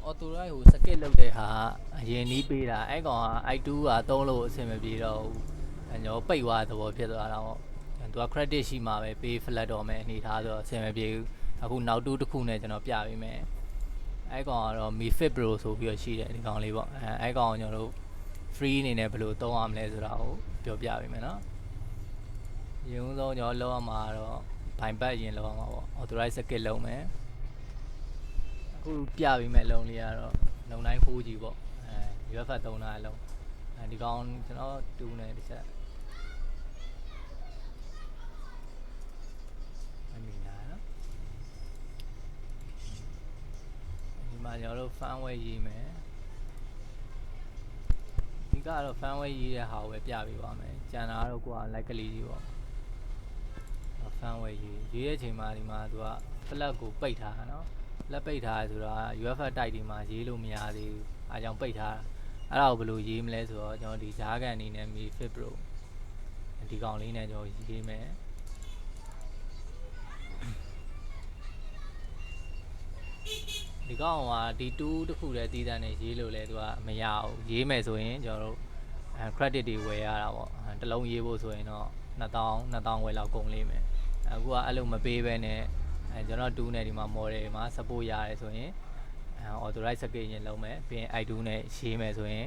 authorize ဟို skip လုပ်တဲ့ဟာအရင်နီးပေးတာအဲ့ကောင်က i2 ကသုံးလို့အဆင်မပြေတော့ဘူးကျွန်တော်ပိတ်သွားတဲ့သဘောဖြစ်သွားတာပေါ့သူက credit ရှိမှာပဲ pay flat တော့မယ်အနေထားဆိုတော့အဆင်မပြေဘူးအခုနောက်တူးတစ်ခုနဲ့ကျွန်တော်ပြပေးမယ်အဲ့ကောင်ကတော့ mifit pro ဆိုပြီးတော့ရှိတယ်ဒီကောင်လေးပေါ့အဲ့ကောင်ကျွန်တော်တို့ free အနေနဲ့ဘယ်လိုသုံးရမလဲဆိုတာကိုပြောပြပေးမယ်နော်ရုံးဆုံးကျွန်တော်လောက်ရမှာတော့ဘိုင်ဘတ်ရင်လောက်ရမှာပေါ့ authorize skip လုပ်မယ်အခုပြပေးမယ်လုံးလေးကတော့လုံတိုင်း 4G ပေါ့UFS သုံးတာအလုံးဒီကောင်ကျွန်တော်တူးနေတစ်ချက်အမီနာနော်ဒီမှာကျွန်တော်တို့ firmware ရေးမယ်ဒီကတော့ firmware ရေးတဲ့ဟာကိုပဲပြပေးပါမယ်ကျန်တာကတော့ကိုက like ကလေးကြီးပေါ့firmware ရေးတဲ့အချိန်မှာဒီမှာသူက flag ကိုပိတ်ထားတာနော်လက်ပိတ်ထားဆိုတာ UFS တိုက်ဒီမှာရေးလို့မရသေးဘူးအားကြောင့်ပိတ်ထားတာအဲ့ဒါကိုဘယ်လိုရေးမလဲဆိုတော့ကျွန်တော်ဒီဂျားကန်အနေနဲ့ mifit pro ဒီကောင်လေးနဲ့ကျွန်တော်ရေးမယ်ဒီကောင်ကဒီ2တစ်ခုတည်းတည်တန်းနဲ့ရေးလို့လဲသူကမရဘူးရေးမယ်ဆိုရင်ကျွန်တော်တို့credit တွေဝယ်ရတာပေါ့တစ်လုံးရေးဖို့ဆိုရင်တော့2000ဝယ်လောက်ကုန်လိမ့်မယ်အခုကအဲ့လိုမပေးဘဲနဲ့ကျွန်တော်2နဲ့ဒီမှာ model မှာ support ရတယ်ဆိုရင်authorize skip ရင်လုံးမယ်ပြီးရင် i2 နဲ့ရေးမယ်ဆိုရင်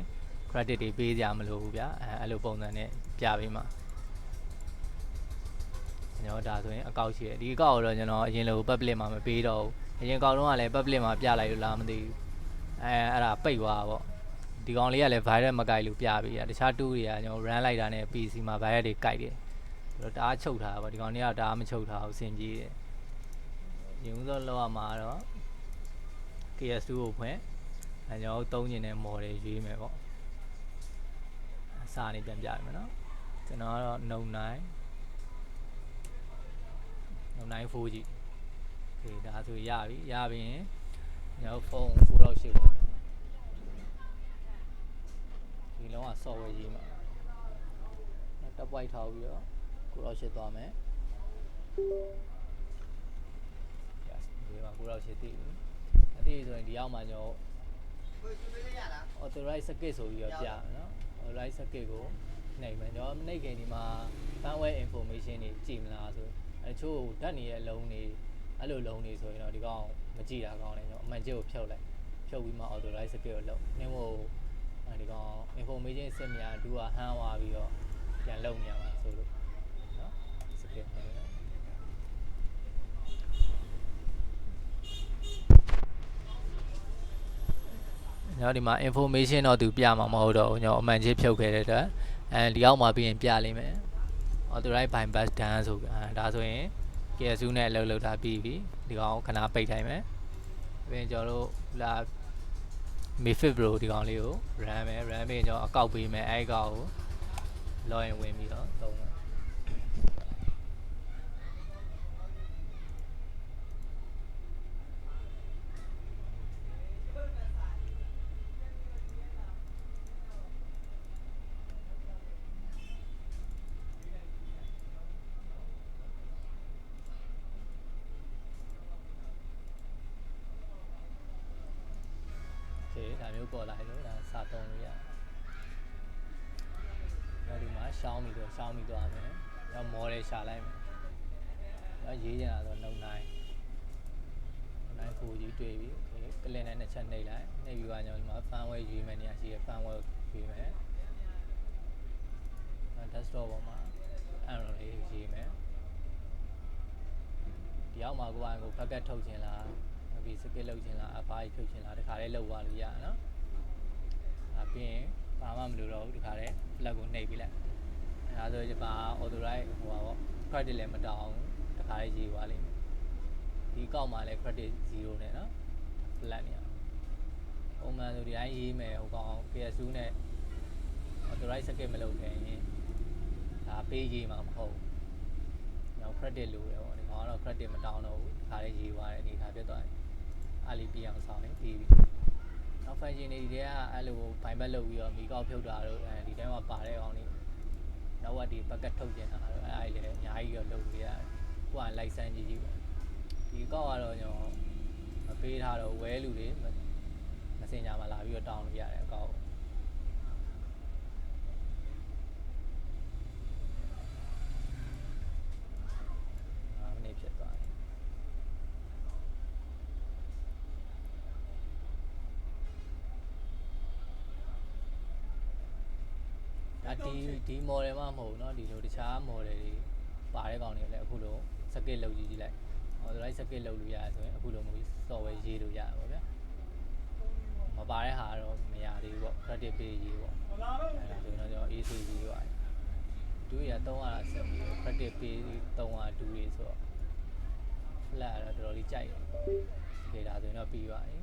credit တွေပေးကြမလို့ဘူးဗျာအဲ့လိုပုံစံနဲ့ပြပေးမှာကျွန်တော်ဒါဆိုရင်အကောက်ရှိတယ်ဒီအကောက်တော့ကျွန်တော်အရင်လို public မှာမပေးတော့ဘူးအရင်ကောက်တော့ကလည်း public မှာပြလိုက်လို့လားမသိဘူးအဲ့ဒါပိတ်သွားပေါ့ဒီကောင်လေးကလည်း virus မကိုက်လို့ပြပေးရတခြား2တွေကကျွန်တော် run လိုက်တာနဲ့ PC မှာ virus တွေကိုက်တယ်ဆိုတော့တအားချုပ်ထားပါဒီကောင်လေးကတအားမချုပ်ထားဘူးစင်ကြီးတယ်ရုံးစောလောက်ရမှာတော့ KS2 ကိုဖွင့်ကျွန်တော်သုံးကျင်တဲ့ model ရွေးမယ်ပေါ့အစာနေပြန်ပြရမယ်နော်ကျွန်တော်ကတော့ Note 9 4G โอเคဒါဆိုရပြီရပြီရင်ကျွန်တော်ဖုန်း968ပေါ့ဒီလုံးက software ရေးမှာတပ်ပွိုက်ထောက်ပြီးတော့968သွားမယ် yes ဒီမှာ968တည်ပြီအတည်ဆိုရင်ဒီအောက်မှာကျွန်တော် authorize skip ဆိုပြီးတော့ပြမယ်နော် authorize skip ကိုနှိပ်မယ်ကျွန်တော်နှိပ်ခင်ဒီမှာ firmware information တွေကြည့်မလားဆိုအချို့ဓာတ်နေရဲ့လုံးတွေအဲ့လိုလုံးတွေဆိုရင်တော့ဒီကောင်မကြည့်တာကောင်းတယ်ကျွန်တော်အမှန်ကျကိုဖြုတ်လိုက်ဖြုတ်ပြီးမှ authorize skip ကိုလုပ်နှင်းဖို့ဒီကောင် information စစ်များတူကဟန်းသွားပြီးတော့ပြန်လုပ်နေရမှာဆိုလို့နော် skip နေတယ်ကျွန်တော်ဒီမှာ information တော့သူပြမှာမဟုတ်တော့ဘူးကျွန်တော်အမှန်ကြီးဖြုတ်ခဲ့တဲ့အတွက်ဒီအောက်မှာပြီးရင်ပြလိမ့်မယ် authorize by bus done ဆိုဒါဆိုရင် KSU နဲ့အလုပ်လုပ်တာပြီးပြီဒီကောင်ခဏပိတ်ထိုင်မယ်ပြီးရင်ကျွန်တော်တို့လာ mifit pro ဒီကောင်လေးကို run မယ် run ပြီးကျွန်တော်အကောက်ပေးမယ်အဲ့ကောင်ကို login ဝင်ပြီးတော့သုံးမယ်ဒါမျိုးပေါ်လာလို့ဒါစာသုံးလို့ရတယ်။ဒီမှာရှောင်းပြီးတော့ရှောင်းပြီးသွားမယ်။နောက် model ရှာလိုက်မယ်။နောက်ရေးချင်တာဆို Note 9 4G တွေ့ပြီ။ Okay ကလင်နဲ့နှစ်ချက်နှိပ်လိုက်။နှိပ်ပြီးတော့ကျွန်တော်ဒီမှာ firmware ရွေးမယ်နေရာရှိရ firmware ရွေးမယ်။ desktop ပေါ်မှာ Android လေးရေးမယ်။ဒီအောက်မှာကိုယ်က packet ထုတ်ချင်လား။ပြီး skip လုပ်ချင်လားအဖားကြီးဖြုတ်ချင်လားတခါလေးလုပ်သွားလို့ရနော်ပြီးရင်ဘာမှမလိုတော့ဘူးတခါလေး flag ကိုနှိပ်ပြီးလိုက်အဲဒါဆိုရင်ဘာ authorize ဟိုပါပေါ့ credit လည်းမတောင်းဘူးတခါလေးရေးသွားလိမ့်မယ်ဒီကောက်မှာလည်း credit 0နဲ့နော် flag နေရပုံမှန်ဆိုဒီတိုင်းရေးမယ်ဟိုကောင် KSU နဲ့ authorize skip မလုပ်ခင်ဒါပေးရေးမှာမဟုတ်ဘူးကျွန်တော် credit လိုတယ်ပေါ့ဒီကောင်ကတော့ credit မတောင်းတော့ဘူးတခါလေးရေးသွားတဲ့အနေထားဖြစ်သွားတယ်အားလေးပြအောင်ဆောင်ရင်ပြီးပြီနောက် function တွေတွေကအဲ့လိုဘိုင်ဘက်လုပ်ပြီးတော့မီကောက်ဖြုတ်တာတို့ဒီတိုင်းမှာပါတဲ့ကောင်တွေနောက်ကဒီ bucket ထုတ်ကျင်တာတို့အဲ့ဒါလည်းအများကြီးတော့လုပ်လို့ရတယ်ကိုက license ကြီးပဲဒီကောက်ကတော့ကျွန်တော်မပေးထားတော့ဝဲလူတွေ Messenger မှာလာပြီးတော့တောင်းလို့ရတယ်အကောင့်ကိုမနေ့ဖြစ်သွားတယ်ဒီ model မှမဟုတ်ဘူးเนาะဒီလိုတခြား model တွေပါတဲ့ကောင်တွေလည်းအခုလို skip လုပ်ကြည့်လိုက်ဟောဆိုလိုက် skip လုပ်လို့ရတယ်ဆိုရင်အခုလိုမျိုး software ရေးလို့ရတယ်ပေါ့ဗျာမပါတဲ့ဟာတော့မရသေးဘူးပေါ့ credit pay ရေးပေါ့အဲ့ဒါဆိုရင်တော့ကျွန်တော် AC ရေးပါတယ်တူရ300အဆင်ပြေ credit pay 300တူတွေဆိုတော့ flat တော့တော်တော်လေးကြိုက်တယ်ခေဒါဆိုရင်တော့ပြီးပါတယ်